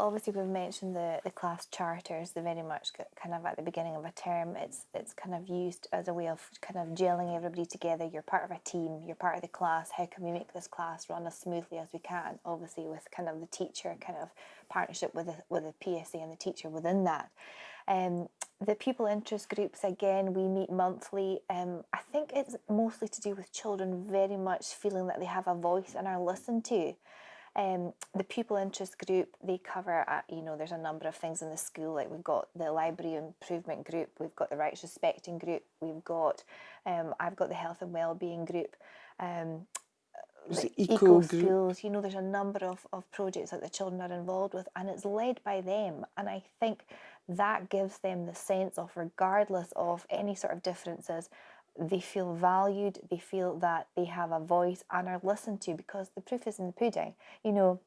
obviously we've mentioned the class charters. They're very much kind of at the beginning of a term. It's kind of used as a way of kind of gelling everybody together. You're part of a team. You're part of the class. How can we make this class run as smoothly as we can? Obviously, with kind of the teacher kind of partnership with the PSA and the teacher within that. The pupil interest groups, again, we meet monthly. I think it's mostly to do with children very much feeling that they have a voice and are listened to. The pupil interest group, they cover, there's a number of things in the school, like we've got the library improvement group, we've got the rights respecting group, we've got, I've got the health and wellbeing group, the eco schools. There's a number of projects that the children are involved with, and it's led by them. And I think that gives them the sense of, regardless of any sort of differences, they feel valued, they feel that they have a voice and are listened to, because the proof is in the pudding. You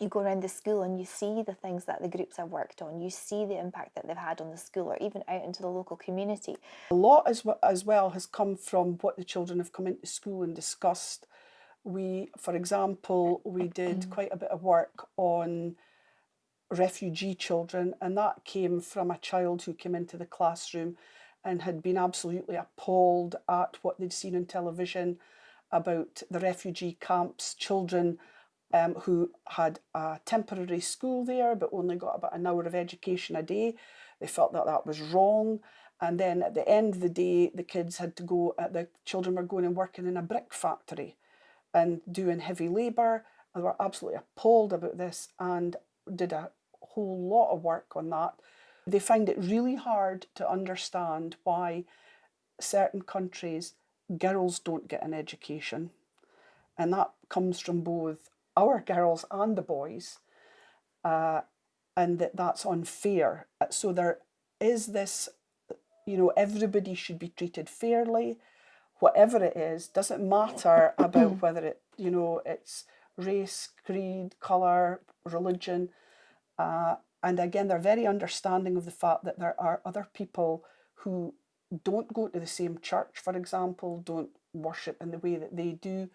go around the school and you see the things that the groups have worked on, you see the impact that they've had on the school or even out into the local community. A lot as well has come from what the children have come into school and discussed. For example, we did quite a bit of work on refugee children, and that came from a child who came into the classroom and had been absolutely appalled at what they'd seen on television about the refugee camps, children who had a temporary school there but only got about an hour of education a day. They felt that that was wrong. And then at the end of the day, the kids had to go, the children were going and working in a brick factory and doing heavy labour. They were absolutely appalled about this and did a whole lot of work on that. They find it really hard to understand why certain countries, girls don't get an education. And that comes from both our girls and the boys, and that's unfair. So there is this, everybody should be treated fairly. Whatever it is, doesn't matter about whether it's race, creed, colour, religion. And again, they're very understanding of the fact that there are other people who don't go to the same church, for example, don't worship in the way that they do,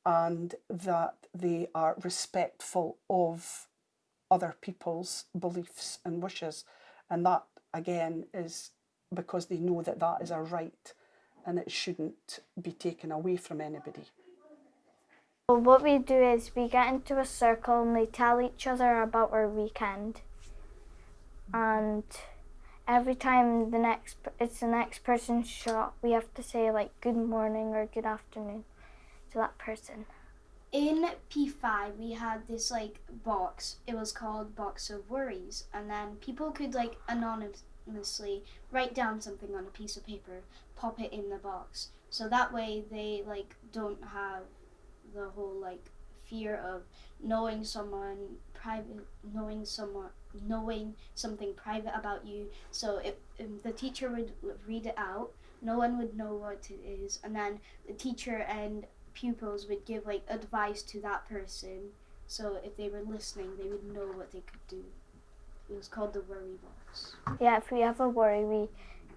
and that they are respectful of other people's beliefs and wishes. And that, again, is because they know that that is a right and it shouldn't be taken away from anybody. Well, what we do is we get into a circle and we tell each other about our weekend. And every time it's the next person's shot, we have to say like good morning or good afternoon to that person. In P5 we had this box. It was called Box of Worries, and then people could anonymously write down something on a piece of paper, pop it in the box. So that way they don't have the whole fear of knowing something private about you. So if the teacher would read it out, no one would know what it is, and then the teacher and pupils would give advice to that person. So if they were listening, they would know what they could do. It was called the worry box. Yeah, if we have a worry,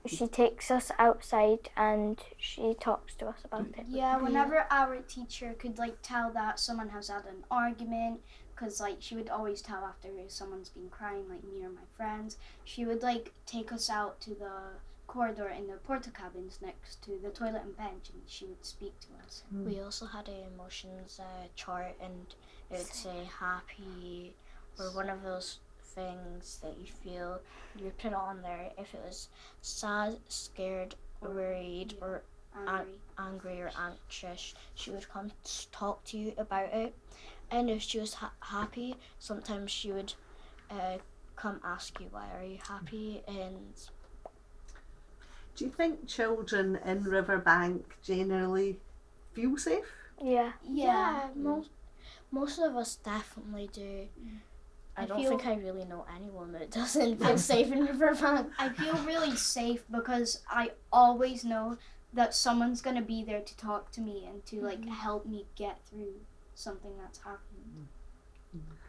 she takes us outside and she talks to us about it. Yeah, whenever our teacher could tell that someone has had an argument, because she would always tell after someone's been crying, me or my friends, she would take us out to the corridor in the porta cabins next to the toilet and bench, and she would speak to us. We also had an emotions chart, and it would say happy or one of those things that you feel. You would put it on there. If it was sad, scared, worried, or angry or anxious, she would come talk to you about it. And if she was happy, sometimes she would come ask you, why are you happy? And do you think children in Riverbank generally feel safe? Yeah. Most of us definitely do. I don't think I really know anyone that doesn't feel safe in Riverbank. I feel really safe because I always know that someone's going to be there to talk to me and to help me get through something that's happening.